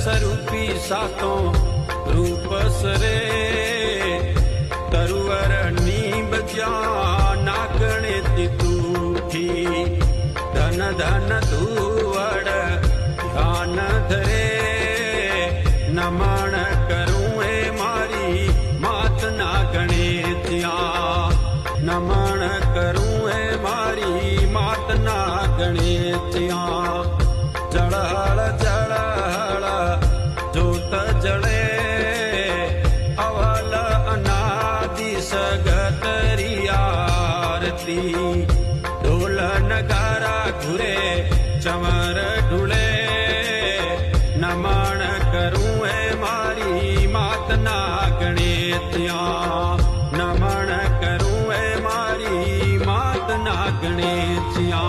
स्वरूपी सातों रूप सरे तरुवर नीब ना गणित तूठी धन धन धुवड़ ध्यान धरे नमन करूं ए मारी मात ना गणित्या नमन करूं ए मारी मात ना गणित्या जड़हड़ जड़हड़ जोत जड़े अवल अनादि सगतरी आरती ढोल नगारा घुरे चमर ढूले नमन करूं ए मारी मात ना गणित्या नमन करूं ए मारी मात ना गणित्या।